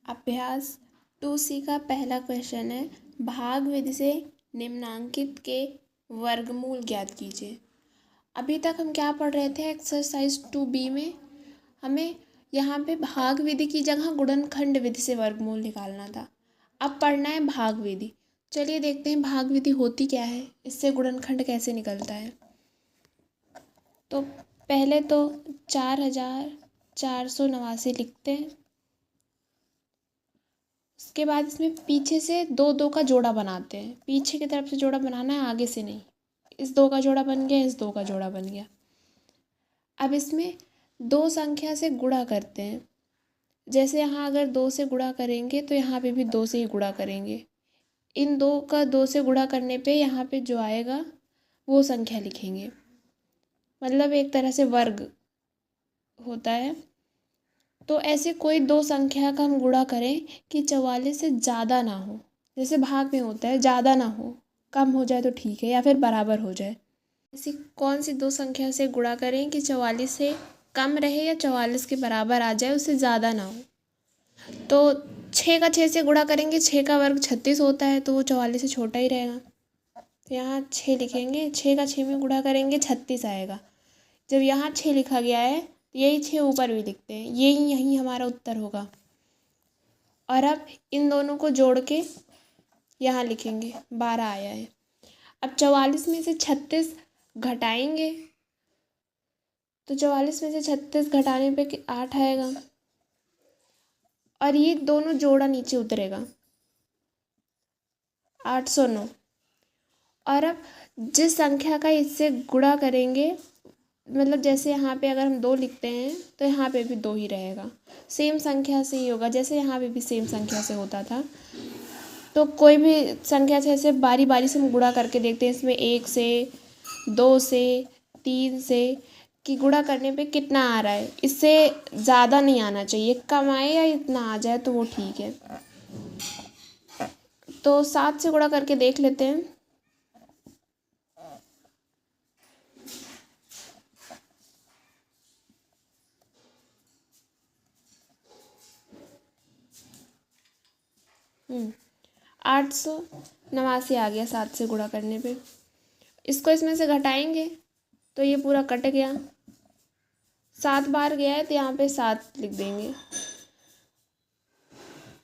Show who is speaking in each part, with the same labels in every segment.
Speaker 1: अभ्यास 2C का पहला क्वेश्चन है, भाग विधि से निम्नांकित के वर्गमूल ज्ञात कीजिए। अभी तक हम क्या पढ़ रहे थे? एक्सरसाइज 2B में हमें यहाँ पे भाग विधि की जगह गुणनखंड विधि से वर्गमूल निकालना था। अब पढ़ना है भाग विधि। चलिए देखते हैं भाग विधि होती क्या है, इससे गुणनखंड कैसे निकलता है। तो पहले तो 4489 लिखते हैं। उसके बाद इसमें पीछे से दो दो का जोड़ा बनाते हैं। पीछे की तरफ से जोड़ा बनाना है, आगे से नहीं। इस दो का जोड़ा बन गया, इस दो का जोड़ा बन गया। अब इसमें दो संख्या से गुणा करते हैं। जैसे यहाँ अगर 2 से गुणा करेंगे तो यहाँ पे भी 2 से ही गुणा करेंगे। इन दो का 2 से गुणा करने पे यहाँ पे जो आएगा वो संख्या लिखेंगे। मतलब एक तरह से वर्ग होता है। तो ऐसे कोई दो संख्या का हम गुणा करें कि 44 से ज़्यादा ना हो। जैसे भाग में होता है, ज़्यादा ना हो, कम हो जाए तो ठीक है, या फिर बराबर हो जाए। ऐसी कौन सी दो संख्या से गुणा करें कि 44 से कम रहे या 44 के बराबर आ जाए, उससे ज़्यादा ना हो। तो 6 का 6 से गुणा करेंगे, 6 का वर्ग 36 होता है, तो वो 44 से छोटा ही रहेगा। तो यहाँ 6 लिखेंगे, 6 का 6 में गुणा करेंगे 36 आएगा। जब यहाँ 6 लिखा गया है तो यही 6 ऊपर भी लिखते हैं, यही हमारा उत्तर होगा। और अब इन दोनों को जोड़ के यहाँ लिखेंगे, 12 आया है। अब 44 में से 36 घटाएंगे तो 44 में से 36 घटाने पे 8 आएगा। और ये दोनों जोड़ा नीचे उतरेगा, 809। और अब जिस संख्या का इससे गुणा करेंगे, मतलब जैसे यहाँ पे अगर हम 2 लिखते हैं तो यहाँ पे भी 2 ही रहेगा। सेम संख्या से ही होगा, जैसे यहाँ पे भी सेम संख्या से होता था। तो कोई भी संख्या से ऐसे बारी बारी से हम गुणा करके देखते हैं। इसमें 1 से, 2 से, 3 से कि गुणा करने पे कितना आ रहा है। इससे ज़्यादा नहीं आना चाहिए, कम आए या इतना आ जाए तो वो ठीक है। तो 7 से गुणा करके देख लेते हैं। हम्म 889 आ गया 7 से गुणा करने पे। इसको इसमें से घटाएंगे तो ये पूरा कट गया। 7 बार गया है तो यहाँ पे 7 लिख देंगे।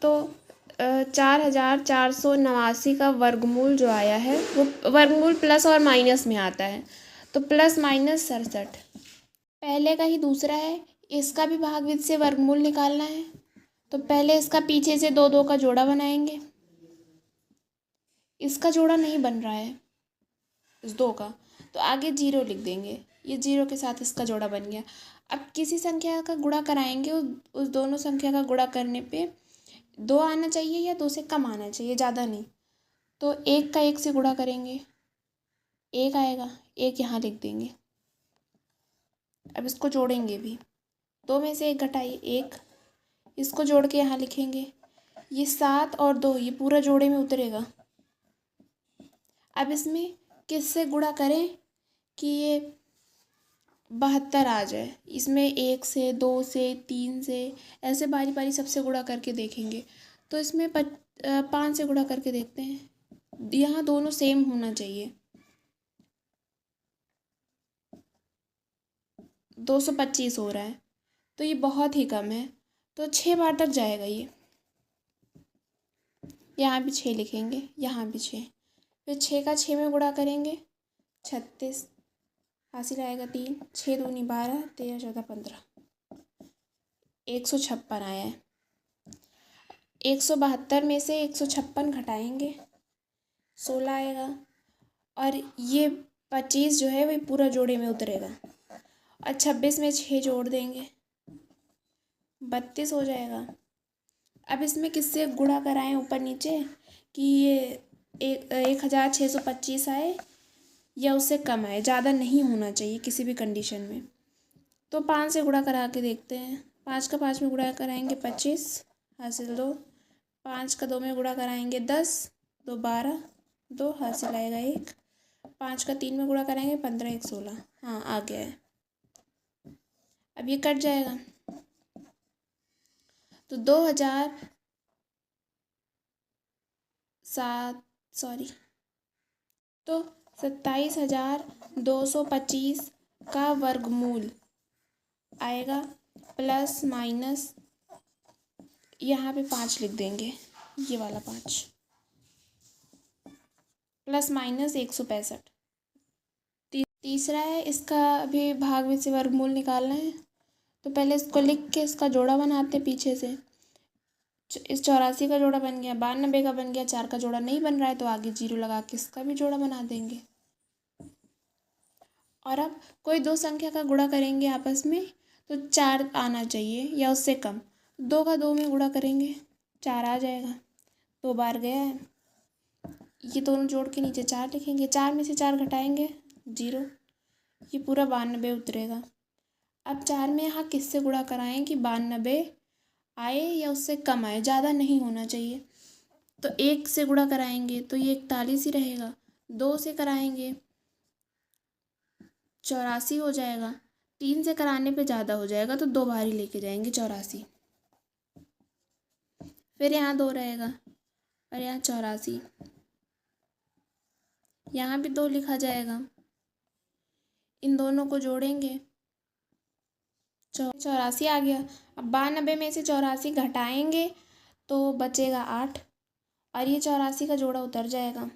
Speaker 1: तो 4489 का वर्गमूल जो आया है वो वर्गमूल प्लस और माइनस में आता है, तो प्लस माइनस 67। पहले का ही दूसरा है, इसका भी भाग विधि से वर्गमूल निकालना है। तो पहले इसका पीछे से दो दो का जोड़ा बनाएंगे। इसका जोड़ा नहीं बन रहा है, इस 2 का, तो आगे 0 लिख देंगे। ये 0 के साथ इसका जोड़ा बन गया। अब किसी संख्या का गुणा कराएंगे, उस दोनों संख्या का गुणा करने पे 2 आना चाहिए या 2 से कम आना चाहिए, ज़्यादा नहीं। तो 1 का 1 से गुणा करेंगे, 1 आएगा, 1 यहाँ लिख देंगे। अब इसको जोड़ेंगे भी, 2 में से 1 घटाइए, 1, इसको जोड़ के यहाँ लिखेंगे। ये 7 और 2 ये पूरा जोड़े में उतरेगा। अब इसमें किससे गुणा करें कि ये 72 आ जाए। इसमें 1 से, 2 से, 3 से, ऐसे बारी बारी सबसे गुणा करके देखेंगे। तो इसमें 5 से गुणा करके देखते हैं। यहाँ दोनों सेम होना चाहिए। 225 हो रहा है, तो ये बहुत ही कम है, तो 6 बार तक जाएगा ये। यहाँ भी 6 लिखेंगे, यहाँ भी 6। फिर 6 का 6 में गुणा करेंगे, 36 हासिल आएगा, 3, 6 दूनी 12, 13 14 15, 156 आया है। 172 में से 156 घटाएंगे, 16 आएगा। और ये 25 जो है वह पूरा जोड़े में उतरेगा। और 26 में 6 जोड़ देंगे, 32 हो जाएगा। अब इसमें किससे गुणा कराएं ऊपर नीचे कि ये 1625 आए या उससे कम आए, ज़्यादा नहीं होना चाहिए किसी भी कंडीशन में। तो 5 से गुणा करा के देखते हैं। 5 का 5 में गुणा कराएंगे 25 हासिल 2, 5 का 2 में गुणा कराएंगे 10, 2 12, 2 हासिल आएगा 1, 5 का 3 में गुणा कराएंगे 15 1 16। हाँ आ गया है। अब ये कट जाएगा, तो 2000 तो 27,225 का वर्गमूल आएगा प्लस माइनस, यहाँ पे 5 लिख देंगे, ये वाला 5 प्लस माइनस 165। तीसरा है, इसका भी भाग में से वर्गमूल निकालना है। तो पहले इसको लिख के इसका जोड़ा बनाते हैं पीछे से। इस 84 का जोड़ा बन गया, 92 का बन गया, 4 का जोड़ा नहीं बन रहा है तो आगे 0 लगा के इसका भी जोड़ा बना देंगे। और अब कोई दो संख्या का गुणा करेंगे आपस में तो 4 आना चाहिए या उससे कम। 2 का 2 में गुणा करेंगे 4 आ जाएगा, 2 बार गया है। ये दोनों जोड़ के नीचे 4 लिखेंगे, 4 में से 4 घटाएंगे 0, ये पूरा 92 उतरेगा। अब 4 में यहाँ किससे गुणा कराएं कि 92 आए या उससे कम आए, ज़्यादा नहीं होना चाहिए। तो 1 से गुणा कराएंगे तो ये 41 ही रहेगा, 2 से कराएंगे 84 हो जाएगा, 3 से कराने पे ज़्यादा हो जाएगा तो 2 बार ही लेके जाएंगे 84। फिर यहाँ 2 रहेगा और यहाँ 84, यहाँ भी 2 लिखा जाएगा। इन दोनों को जोड़ेंगे 84 आ गया। अब 92 में से 84 घटाएंगे तो बचेगा 8 और ये 84 का जोड़ा उतर जाएगा।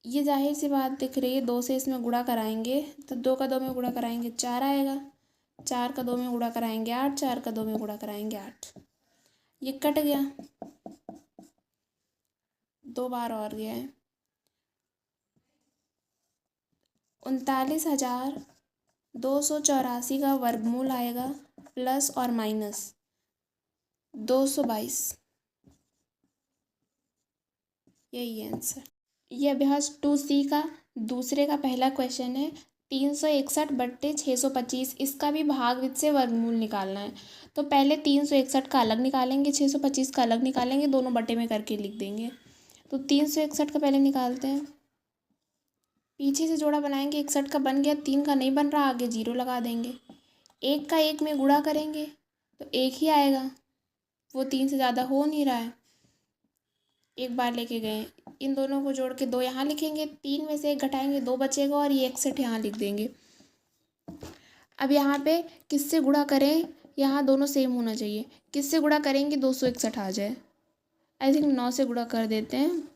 Speaker 1: ये जाहिर सी बात दिख रही है, 2 से इसमें गुणा कराएंगे तो 2 का 2 में गुणा कराएंगे 4 आएगा, 4 का 2 में गुणा कराएंगे 8, 4 का 2 में गुणा कराएंगे 8। ये कट गया, 2 बार और गया है। 39,284 का वर्गमूल आएगा प्लस और माइनस 222। यही है आंसर। ये अभ्यास 2C का दूसरे का पहला क्वेश्चन है। 361/625, इसका भी भाग से वर्गमूल निकालना है। तो पहले 361 का अलग निकालेंगे, 625 का अलग निकालेंगे, दोनों बटे में करके लिख देंगे। तो 361 का पहले निकालते हैं, पीछे से जोड़ा बनाएंगे। 61 का बन गया, 3 का नहीं बन रहा, आगे 0 लगा देंगे। 1 का 1 में गुणा करेंगे तो 1 ही आएगा, वो 3 से ज़्यादा हो नहीं रहा है, एक बार लेके गए। इन दोनों को जोड़ के 2 यहाँ लिखेंगे, 3 में से 1 घटाएंगे 2 बचेगा और ये 61 यहाँ लिख देंगे। अब यहाँ पे किससे गुणा करें, यहाँ दोनों सेम होना चाहिए। किससे गुणा करेंगे 261 आ जाए। आई थिंक 9 से गुणा कर देते हैं।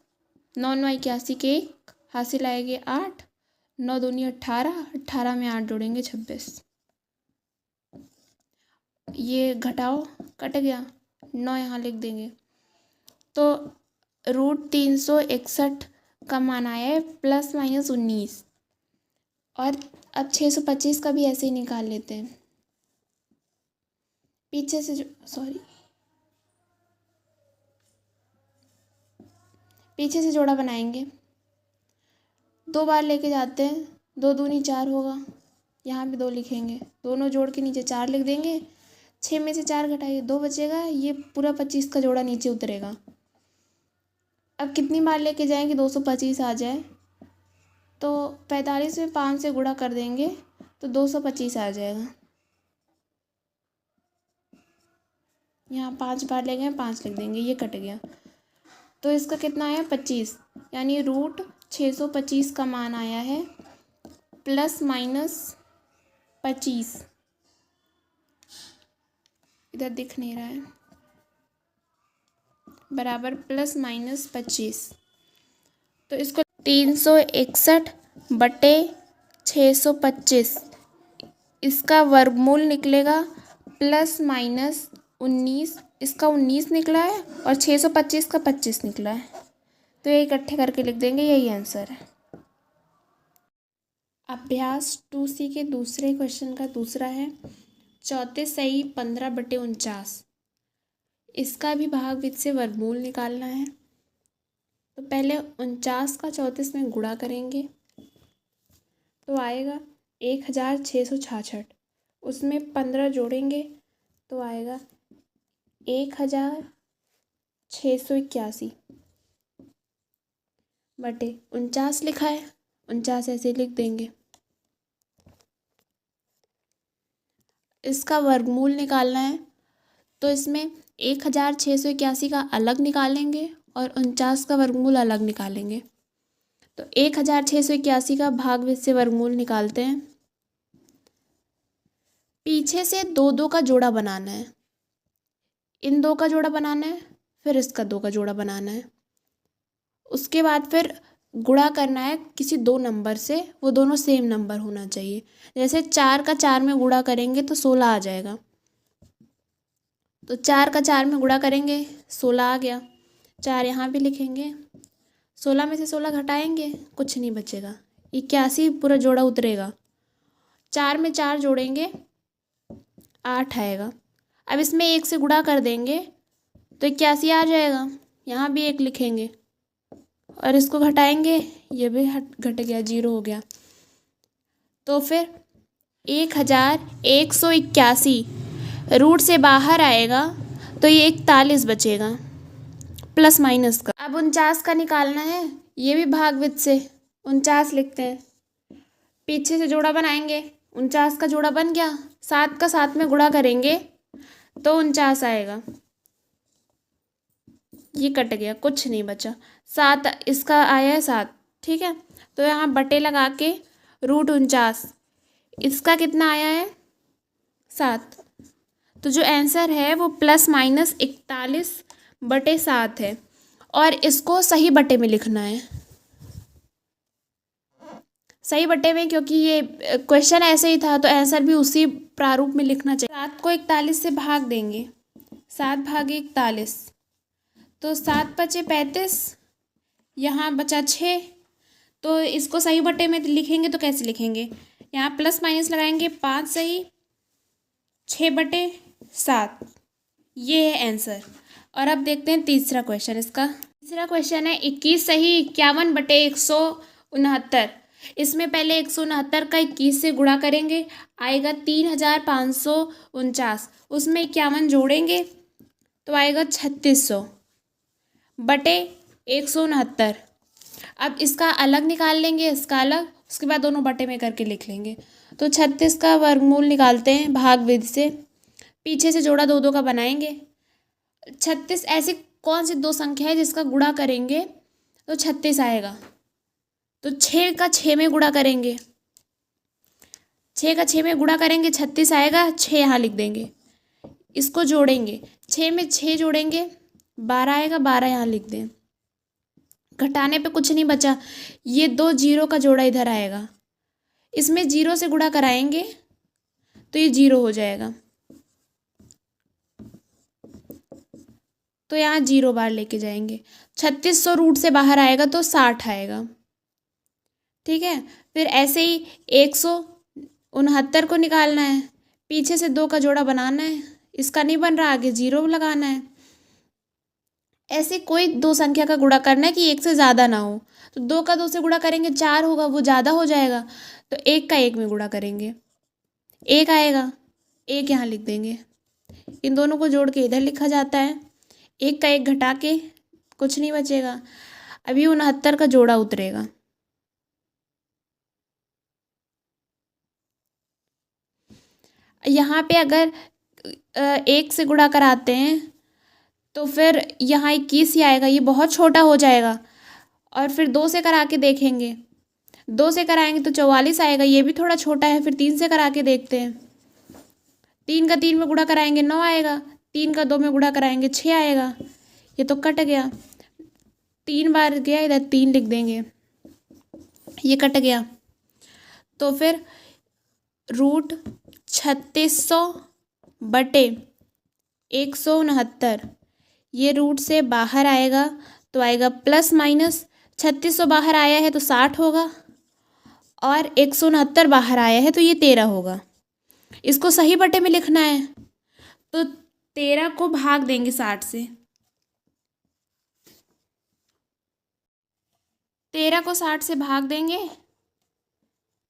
Speaker 1: 9 9 81 के 1 हासिल आएंगे 8, 9 दूनी 18, 18 में 8 जोड़ेंगे 26। ये घटाओ, कट गया, 9 यहाँ लिख देंगे। तो √361 का मान आया है प्लस माइनस 19। और अब 625 का भी ऐसे ही निकाल लेते हैं। पीछे से पीछे से जोड़ा बनाएंगे, 2 बार लेके जाते हैं, 2 दूनी 4 होगा, यहाँ भी 2 लिखेंगे, दोनों जोड़ के नीचे 4 लिख देंगे। 6 में से 4 घटाइए 2 बचेगा, ये पूरा 25 का जोड़ा नीचे उतरेगा। अब कितनी बार लेके जाएंगे 225 आ जाए तो 45 में 5 से गुणा कर देंगे तो 225 आ जाएगा। यहाँ 5 बार ले गए, 5 लिख देंगे, ये कट गया। तो इसका कितना आया 25, यानी √625 का मान आया है प्लस माइनस 25। इधर दिख नहीं रहा है, बराबर प्लस माइनस 25। तो इसको 361/625, इसका वर्गमूल निकलेगा प्लस माइनस 19। इसका 19 निकला है और 625 का 25 निकला है, तो ये इकट्ठे करके लिख देंगे, यही आंसर है। अभ्यास 2C के दूसरे क्वेश्चन का दूसरा है 34 सही 15/49, इसका भी भाग से वर्गमूल निकालना है। तो पहले 49 का 34 में गुणा करेंगे तो आएगा 1666, उसमें 15 जोड़ेंगे तो आएगा 1681 बटे 49 लिखा है, 49 ऐसे लिख देंगे। इसका वर्गमूल निकालना है तो इसमें 1681 का अलग निकालेंगे और 49 का वर्गमूल अलग निकालेंगे। तो 1681 का भाग से वर्गमूल निकालते हैं। पीछे से दो दो का जोड़ा बनाना है, इन दो का जोड़ा बनाना है, फिर इसका दो का जोड़ा बनाना है। उसके बाद फिर गुणा करना है किसी दो नंबर से, वो दोनों सेम नंबर होना चाहिए। जैसे 4 का 4 में गुणा करेंगे तो 16 आ जाएगा। तो 4 का 4 में गुणा करेंगे 16 आ गया। 4 यहाँ भी लिखेंगे, 16 में से 16 घटाएंगे, कुछ नहीं बचेगा, 81 पूरा जोड़ा उतरेगा। 4 में 4 जोड़ेंगे 8 आएगा। अब इसमें 1 से गुणा कर देंगे तो 81 आ जाएगा। यहाँ भी 1 लिखेंगे और इसको घटाएंगे, ये भी घट गया, 0 हो गया। तो फिर 1181 रूट से बाहर आएगा तो ये 41 बचेगा प्लस माइनस का। अब 49 का निकालना है, ये भी भागवित से 49 लिखते हैं। पीछे से जोड़ा बनाएंगे, 49 का जोड़ा बन गया, 7 का 7 में गुणा करेंगे तो 49 आएगा। ये कट गया, कुछ नहीं बचा। 7 इसका आया है 7, ठीक है। तो यहाँ बटे लगा के रूट 49, इसका कितना आया है 7। तो जो आंसर है वो प्लस माइनस 41/7 है। और इसको सही बटे में लिखना है, सही बटे में, क्योंकि ये क्वेश्चन ऐसे ही था तो आंसर भी उसी प्रारूप में लिखना चाहिए। 7 को 41 से भाग देंगे, 7 भागे 41, तो 7 बचे 35, यहाँ बचा 6। तो इसको सही बटे में लिखेंगे तो कैसे लिखेंगे, यहाँ प्लस माइनस लगाएंगे, 5 सही 6/7, ये है आंसर। और अब देखते हैं तीसरा क्वेश्चन। इसका तीसरा क्वेश्चन है 21 सही 51/169। इसमें पहले 169 का 21 से गुणा करेंगे, आएगा 3549। उसमें 51 जोड़ेंगे तो आएगा 3600/169। अब इसका अलग निकाल लेंगे, इसका अलग, उसके बाद दोनों बटे में करके लिख लेंगे। तो 36 का वर्गमूल निकालते हैं भाग विधि से। पीछे से जोड़ा 2 2 का बनाएंगे। 36 ऐसी कौन सी दो संख्या है जिसका गुणा करेंगे तो 36 आएगा। तो 6 का 6 में गुणा करेंगे, 6 का 6 में गुणा करेंगे 36 आएगा। 6 यहाँ लिख देंगे, इसको जोड़ेंगे, 6 में 6 जोड़ेंगे 12 आएगा, 12 यहाँ लिख दें। घटाने पे कुछ नहीं बचा, ये 2 0 का जोड़ा इधर आएगा, इसमें 0 से गुणा कराएंगे तो ये 0 हो जाएगा। तो यहाँ 0 बार लेके जाएंगे। 3600 रूट से बाहर आएगा तो 60 आएगा, ठीक है। फिर ऐसे ही 169 को निकालना है, पीछे से 2 का जोड़ा बनाना है, इसका नहीं बन रहा, आगे 0 लगाना है। ऐसे कोई दो संख्या का गुणा करना है कि 1 से ज़्यादा ना हो। तो 2 का 2 से गुणा करेंगे 4 होगा, वो ज़्यादा हो जाएगा। तो 1 का 1 में गुणा करेंगे, 1 आएगा, 1 यहाँ लिख देंगे। इन दोनों को जोड़ के इधर लिखा जाता है, 1 का 1 घटा के कुछ नहीं बचेगा। अभी 69 का जोड़ा उतरेगा। यहाँ पे अगर 1 से गुणा कराते हैं तो फिर यहाँ 21 ही आएगा, ये बहुत छोटा हो जाएगा। और फिर 2 से करा के देखेंगे, 2 से कराएंगे तो 44 आएगा, ये भी थोड़ा छोटा है। फिर 3 से करा के देखते हैं, 3 का 3 में गुणा कराएंगे 9 आएगा, 3 का 2 में गुणा कराएंगे 6 आएगा। ये तो कट गया, 3 बार गया, इधर 3 लिख देंगे, ये कट गया। तो फिर रूट 3600/169, ये रूट से बाहर आएगा तो आएगा प्लस माइनस। 3600 बाहर आया है तो 60 होगा, और 169 बाहर आया है तो ये 13 होगा। इसको सही बटे में लिखना है तो 13 को भाग देंगे 60 से, 13 को 60 से भाग देंगे,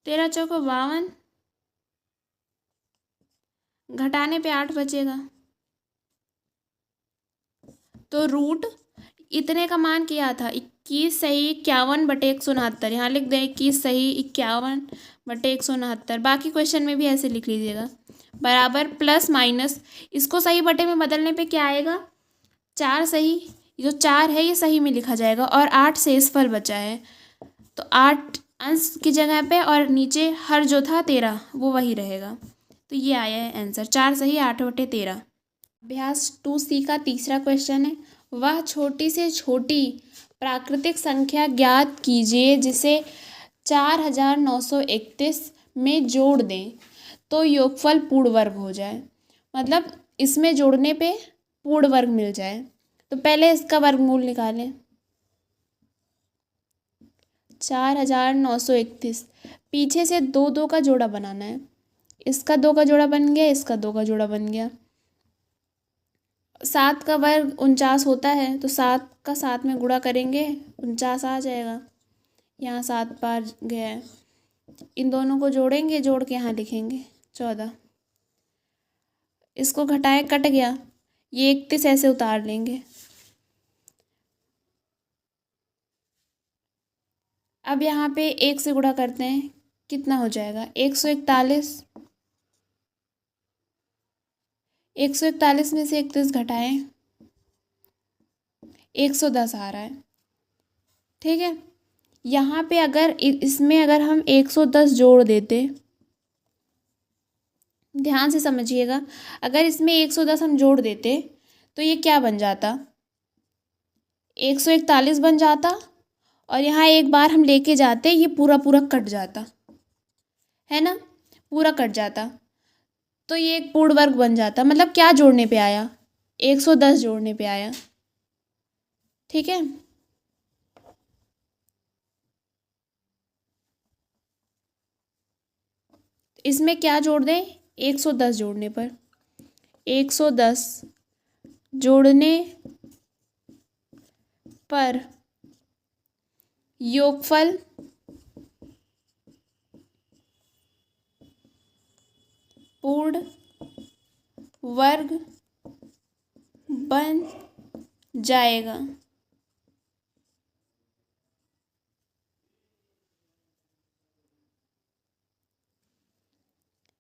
Speaker 1: 13 चौको 52, घटाने पे 8 बचेगा। तो रूट इतने का मान किया था 21 सही 51/169, यहाँ लिख दें 21 सही 51/169। बाकी क्वेश्चन में भी ऐसे लिख लीजिएगा, बराबर प्लस माइनस। इसको सही बटे में बदलने पे क्या आएगा, 4 सही, ये जो 4 है ये सही में लिखा जाएगा और 8 शेषफल बचा है, तो 8 अंश की जगह पे और नीचे हर जो था 13 वो वही रहेगा। तो ये आया है आंसर, 4 सही 8/13। अभ्यास 2C का तीसरा क्वेश्चन है, वह छोटी से छोटी प्राकृतिक संख्या ज्ञात कीजिए जिसे 4931 में जोड़ दें तो योगफल पूर्ण वर्ग हो जाए। मतलब इसमें जोड़ने पे पूर्ण वर्ग मिल जाए। तो पहले इसका वर्गमूल निकालें। 4931, पीछे से 2 का जोड़ा बनाना है। इसका 2 का जोड़ा बन गया, इसका 2 का जोड़ा बन गया। 7 का वर्ग 49 होता है, तो 7 का 7 में गुणा करेंगे 49 आ जाएगा। यहाँ 7 बार गया है, इन दोनों को जोड़ेंगे, जोड़ के यहाँ लिखेंगे 14। इसको घटाएं, कट गया, ये 31 ऐसे उतार लेंगे। अब यहाँ पे 1 से गुणा करते हैं, कितना हो जाएगा 141। 141 में से 31 घटाएं, 110 आ रहा है। ठीक है, यहाँ पे अगर इसमें अगर हम 110 जोड़ देते, ध्यान से समझिएगा, अगर इसमें 110 हम जोड़ देते तो ये क्या बन जाता, 141 बन जाता, और यहाँ एक बार हम लेके जाते, ये पूरा पूरा कट जाता है ना, पूरा कट जाता, तो ये एक पूर्ण वर्ग बन जाता। मतलब क्या जोड़ने पे आया, 110 जोड़ने पे आया। ठीक है, इसमें क्या जोड़ दें, 110 जोड़ने पर, 110 जोड़ने पर योगफल पूर्ण वर्ग बन जाएगा।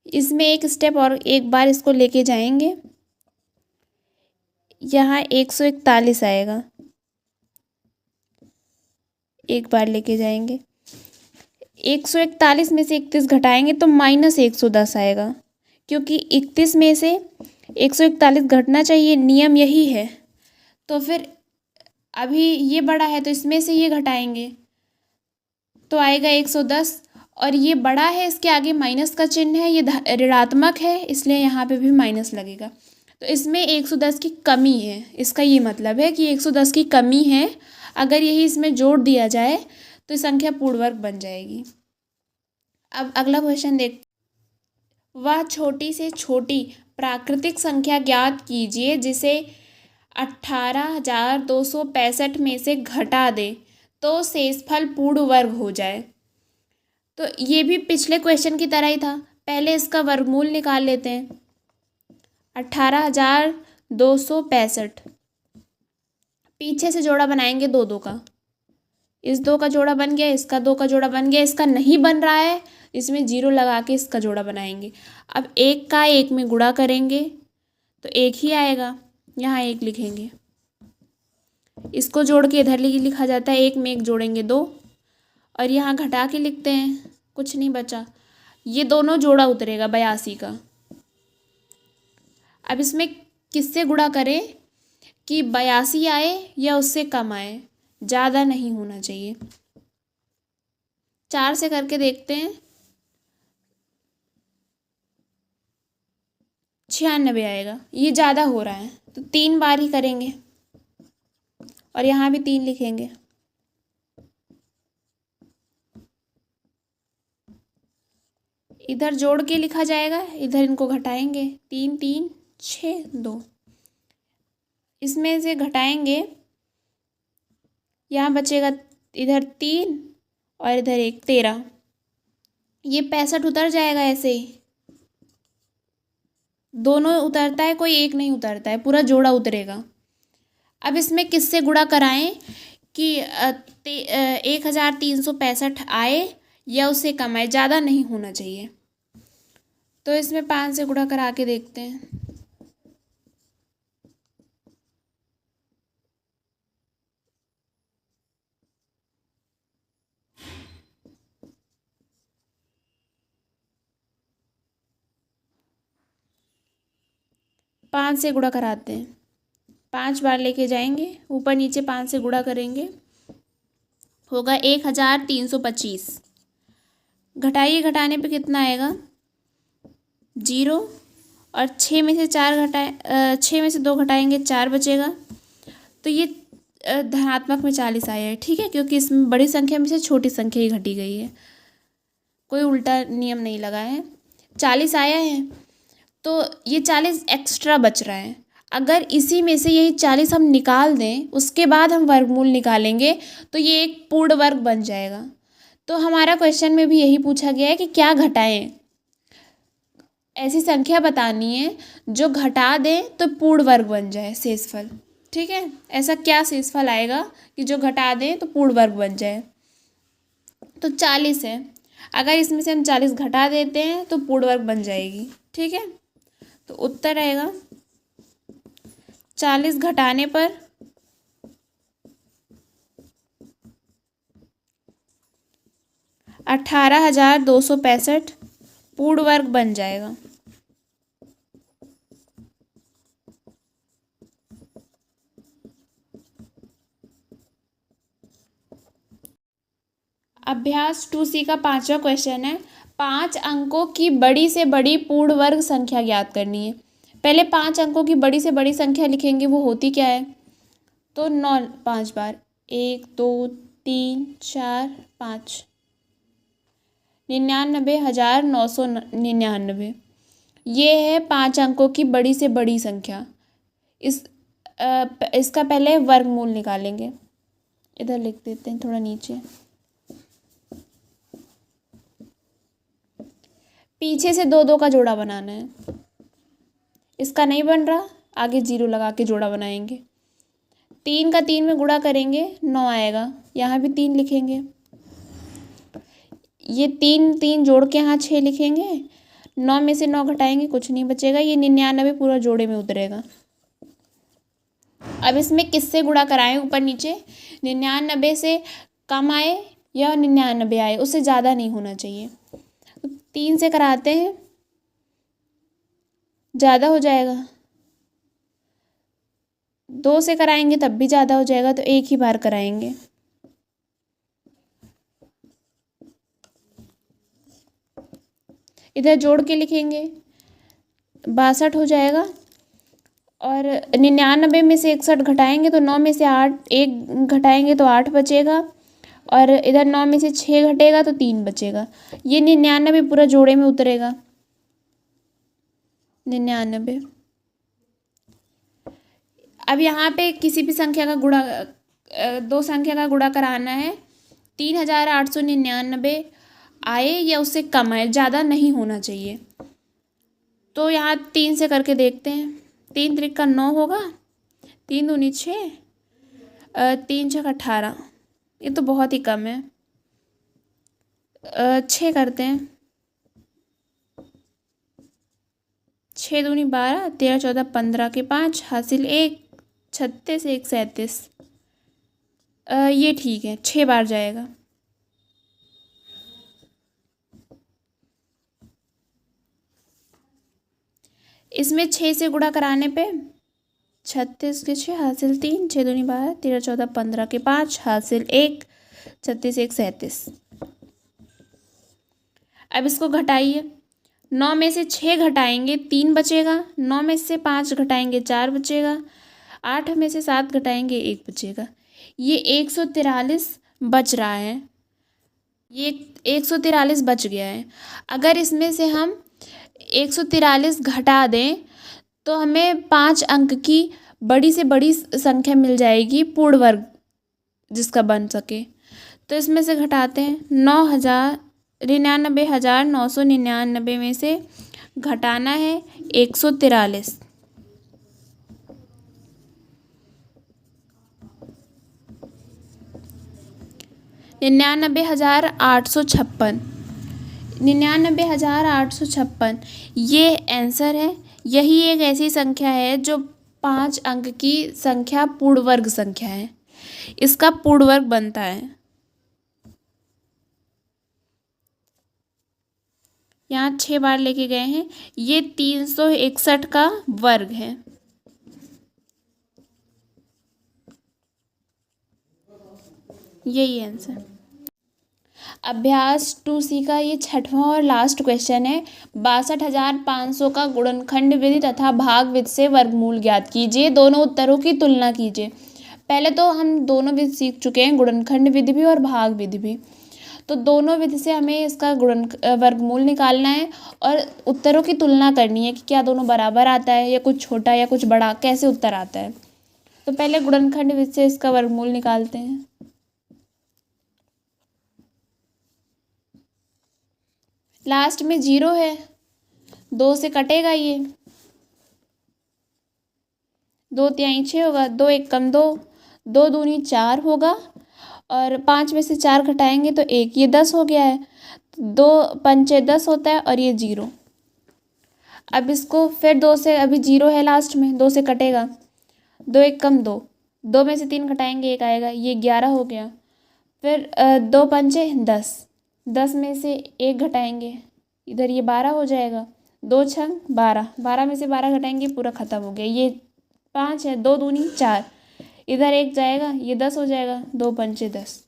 Speaker 1: इसमें एक स्टेप और एक बार इसको लेके जाएंगे, यहाँ 141 आएगा, एक बार लेके जाएंगे, 141 में से 31 घटाएंगे तो -110 आएगा, क्योंकि 31 में से 141 घटना चाहिए, नियम यही है। तो फिर अभी ये बड़ा है तो इसमें से ये घटाएंगे तो आएगा 110, और ये बड़ा है, इसके आगे माइनस का चिन्ह है, ये ऋणात्मक है, इसलिए यहाँ पे भी माइनस लगेगा। तो इसमें 110 की कमी है, इसका ये मतलब है कि 110 की कमी है। अगर यही इसमें जोड़ दिया जाए तो संख्या पूर्ण वर्ग बन जाएगी। अब अगला क्वेश्चन देख, वह छोटी से छोटी प्राकृतिक संख्या ज्ञात कीजिए जिसे 18,265 में से घटा दे तो शेषफल पूर्ण वर्ग हो जाए। तो ये भी पिछले क्वेश्चन की तरह ही था, पहले इसका वर्गमूल निकाल लेते हैं। 18,265, पीछे से जोड़ा बनाएंगे 2 का, इस 2 का जोड़ा बन गया, इसका 2 का जोड़ा बन गया, इसका नहीं बन रहा है, इसमें 0 लगा के इसका जोड़ा बनाएंगे। अब 1 का 1 में गुणा करेंगे तो 1 ही आएगा, यहाँ 1 लिखेंगे, इसको जोड़ के इधर लिखा जाता है, 1 में 1 जोड़ेंगे 2, और यहाँ घटा के लिखते हैं, कुछ नहीं बचा, ये दोनों जोड़ा उतरेगा 82 का। अब इसमें किससे गुणा करें कि 82 आए या उससे कम आए, ज़्यादा नहीं होना चाहिए। 4 से करके देखते हैं, 96 आएगा, ये ज़्यादा हो रहा है, तो 3 बार ही करेंगे, और यहाँ भी 3 लिखेंगे। इधर जोड़ के लिखा जाएगा, इधर इनको घटाएंगे, 3 3 6 2, इसमें से घटाएंगे, यहाँ बचेगा इधर 3 और इधर 1, 13, ये 65 उतर जाएगा, ऐसे ही दोनों उतरता है, कोई एक नहीं उतरता है, पूरा जोड़ा उतरेगा। अब इसमें किससे गुणा कराएं कि 1365 आए या उससे कम आए, ज़्यादा नहीं होना चाहिए। तो इसमें 5 से गुणा करा के देखते हैं, 5 से गुणा कराते हैं, 5 बार लेके जाएंगे, ऊपर नीचे 5 से गुणा करेंगे, होगा 1325। घटाइए, घटाने पे कितना आएगा 0, और 6 में से 4 घटाए 6 में से 2 घटाएंगे 4 बचेगा। तो ये धनात्मक में 40 आया है, ठीक है, क्योंकि इसमें बड़ी संख्या में से छोटी संख्या ही घटी गई है, कोई उल्टा नियम नहीं लगा है। 40 आया है, तो ये 40 एक्स्ट्रा बच रहा है। अगर इसी में से यही 40 हम निकाल दें, उसके बाद हम वर्गमूल निकालेंगे, तो ये एक पूर्ण वर्ग बन जाएगा। तो हमारा क्वेश्चन में भी यही पूछा गया है कि क्या घटाएं, ऐसी संख्या बतानी है जो घटा दें तो पूर्ण वर्ग बन जाए शेषफल, ठीक है। ऐसा क्या शेषफल आएगा कि जो घटा दें तो पूर्ण वर्ग बन जाए। तो 40 है, अगर इसमें से हम 40 घटा देते हैं तो पूर्ण वर्ग बन जाएगी, ठीक है। तो उत्तर रहेगा 40 घटाने पर 18,265 पूर्ण वर्ग बन जाएगा। अभ्यास 2C का 5वां क्वेश्चन है, 5 अंकों की बड़ी से बड़ी पूर्ण वर्ग संख्या ज्ञात करनी है। पहले 5 अंकों की बड़ी से बड़ी संख्या लिखेंगे, वो होती क्या है, तो 9 5 बार, 1 2 3 4 5, 99,999। ये है 5 अंकों की बड़ी से बड़ी संख्या। इसका पहले वर्गमूल निकालेंगे, इधर लिख देते हैं थोड़ा नीचे। पीछे से 2 2 का जोड़ा बनाना है, इसका नहीं बन रहा, आगे 0 लगा के जोड़ा बनाएंगे। 3 का 3 में गुणा करेंगे 9 आएगा, यहाँ भी 3 लिखेंगे। ये 3 3 जोड़ के यहाँ 6 लिखेंगे, 9 में से 9 घटाएंगे, कुछ नहीं बचेगा, ये 99 पूरा जोड़े में उतरेगा। अब इसमें किससे गुणा कराएं, ऊपर नीचे, 99 से कम आए या 99 आए, उससे ज़्यादा नहीं होना चाहिए। 3 से कराते हैं, ज़्यादा हो जाएगा, 2 से कराएंगे तब भी ज़्यादा हो जाएगा, तो एक ही बार कराएंगे। इधर जोड़ के लिखेंगे, 62 हो जाएगा, और 99 में से 61 घटाएंगे तो 9 में से 8 1 घटाएंगे तो 8 बचेगा, और इधर 9 में से 6 घटेगा तो 3 बचेगा। ये 99 पूरा जोड़े में उतरेगा, 99। अब यहाँ पे किसी भी संख्या का गुणा, 2 संख्या का गुणा कराना है, 3,899 आए या उससे कम आए, ज़्यादा नहीं होना चाहिए। तो यहाँ 3 से करके देखते हैं, 3 त्रिक का 9 होगा, 3 दूनी 6, 3 छः 18, ये तो बहुत ही कम है। 6 करते हैं, 6 दूनी 12, 13 14 15 के 5 हासिल 1, 36 1 37। ये ठीक है, 6 बार जाएगा। इसमें 6 से गुणा कराने पे 36 के 6 हासिल 3, 6 दूनी 12, 13 14 15 के 5 हासिल 1, 36 1 37। अब इसको घटाइए, 9 में से 6 घटाएंगे 3 बचेगा, 9 में से 5 घटाएंगे 4 बचेगा, 8 में से 7 घटाएंगे 1 बचेगा। ये 143 बच रहा है, ये 143 बच गया है। अगर इसमें से हम 143 घटा दें तो हमें 5 अंक की बड़ी से बड़ी संख्या मिल जाएगी, पूर्ण वर्ग जिसका बन सके। तो इसमें से घटाते हैं, 99,999 में से घटाना है 143, 99,856, 99,856 ये आंसर है। यही एक ऐसी संख्या है जो 5 अंक की संख्या पूर्ण वर्ग संख्या है, इसका पूर्ण वर्ग बनता है। यहाँ 6 बार लेके गए हैं। ये 361 का वर्ग है। यही आंसर। अभ्यास 2C का ये 6वां और लास्ट क्वेश्चन है। 62,500 का गुणनखंड विधि तथा भाग विधि से वर्गमूल ज्ञात कीजिए। दोनों उत्तरों की तुलना कीजिए। पहले तो हम दोनों विधि सीख चुके हैं, गुणनखंड विधि भी और भाग विधि भी। तो दोनों विधि से हमें इसका वर्गमूल निकालना है और उत्तरों की तुलना करनी है कि क्या दोनों बराबर आता है या कुछ छोटा या कुछ बड़ा, कैसे उत्तर आता है। तो पहले गुणनखंड विधि से इसका वर्गमूल निकालते हैं। लास्ट में 0 है, 2 से कटेगा ये, 2 तिहाई 6 होगा, 2 एक कम 2, 2 दूनी 4 होगा और 5 में से 4 घटाएंगे तो 1, ये 10 हो गया है। 2 पंचे 10 होता है और ये 0। अब इसको फिर 2 से, अभी 0 है लास्ट में, 2 से कटेगा, 2 एक कम 2, 2 में से 3 घटाएंगे 1 आएगा, ये 11 हो गया। फिर 2 पंचे 10, 10 में से 1 घटाएंगे, इधर ये 12 हो जाएगा, 2 छंग 12, 12 में से 12 घटाएंगे, पूरा ख़त्म हो गया। ये 5 है, 2 दूनी 4, इधर 1 जाएगा, ये 10 हो जाएगा, 2 पंचे 10।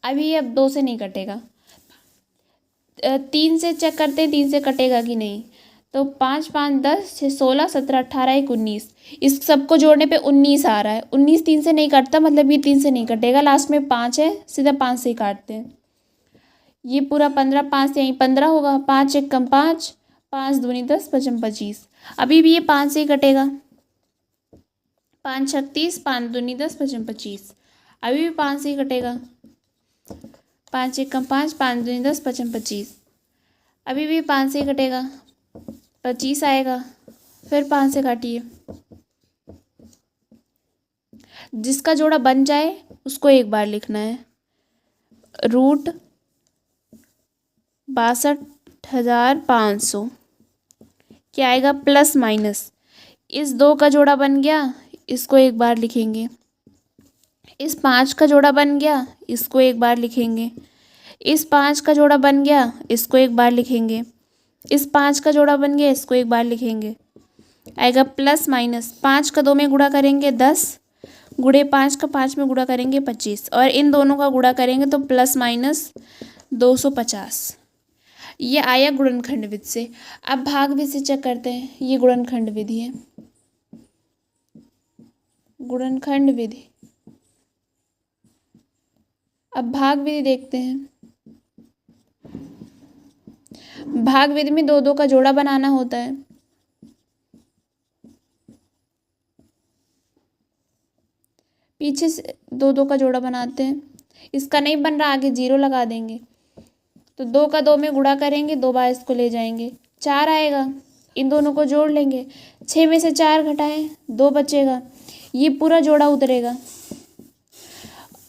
Speaker 1: अभी अब 2 से नहीं कटेगा, 3 से चेक करते हैं 3 से कटेगा कि नहीं। तो 5 5 10 6 16 17 18 1 19, इस सबको जोड़ने पे 19 आ रहा है। 19 3 से नहीं कटता, मतलब ये 3 से नहीं कटेगा। लास्ट में 5 है, सीधा 5 से ही काटते हैं। ये पूरा 15, 5 से यहीं 15 होगा, 5 एक कम 5, 5 दूनी 10, 5 25। अभी भी ये 5 से ही कटेगा, 5 36, 5 दूनी 10, 5 25। अभी भी 5 से ही कटेगा, 5 एक कम 5, 5 दूनी 10, 5 25। अभी भी 5 से ही कटेगा, 25 आएगा। फिर 5 से काटिए, जिसका जोड़ा बन जाए उसको एक बार लिखना है। रूट 62,500 क्या आएगा, प्लस माइनस। इस 2 का जोड़ा बन गया, इसको एक बार लिखेंगे। इस 5 का जोड़ा बन गया, इसको एक बार लिखेंगे। इस 5 का जोड़ा बन गया, इसको एक बार लिखेंगे। इस 5 का जोड़ा बन गया, इसको एक बार लिखेंगे। आएगा प्लस माइनस। 5 का 2 में गुणा करेंगे 10, गुणे 5 का 5 में गुणा करेंगे 25, और इन दोनों का गुणा करेंगे तो प्लस माइनस 250। ये आया गुणनखंड विधि से। अब भाग विधि से चेक करते हैं। ये गुणनखंड विधि है, गुणनखंड विधि। अब भाग विधि देखते हैं। भाग विधि में 2 2 का जोड़ा बनाना होता है। पीछे से 2 2 का जोड़ा बनाते हैं। इसका नहीं बन रहा, आगे 0 लगा देंगे। तो 2 का 2 में गुणा करेंगे, 2 बार इसको ले जाएंगे, 4 आएगा। इन दोनों को जोड़ लेंगे, 6 में से 4 घटाएं, 2 बचेगा, ये पूरा जोड़ा उतरेगा।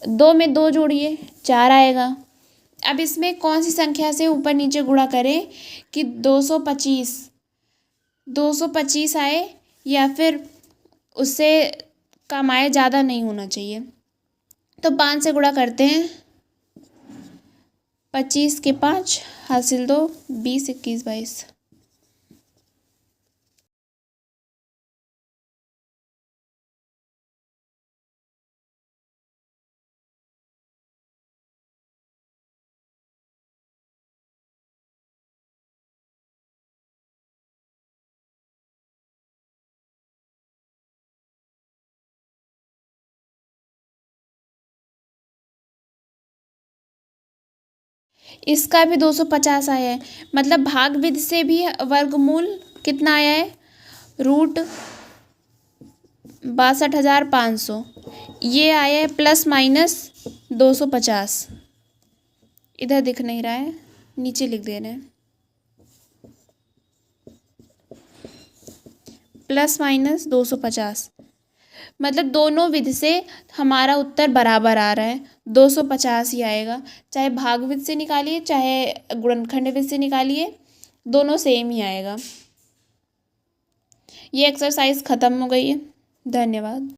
Speaker 1: 2 में 2 जोड़िए, 4 आएगा। अब इसमें कौन सी संख्या से ऊपर नीचे गुणा करें कि 225 आए या फिर उससे कम आए, ज़्यादा नहीं होना चाहिए। तो 5 से गुणा करते हैं, 25 के 5 हासिल 2, 20 21 22। इसका भी 250 आया है, मतलब भाग विधि से भी वर्गमूल कितना आया है, रूट 62,500। ये आया है प्लस माइनस 250। इधर दिख नहीं रहा है, नीचे लिख दे रहे हैं, प्लस माइनस 250। मतलब दोनों विधि से हमारा उत्तर बराबर आ रहा है, 250 ही आएगा। चाहे भाग विधि से निकालिए चाहे गुणनखंड विधि से निकालिए, दोनों सेम ही आएगा। ये एक्सरसाइज ख़त्म हो गई है। धन्यवाद।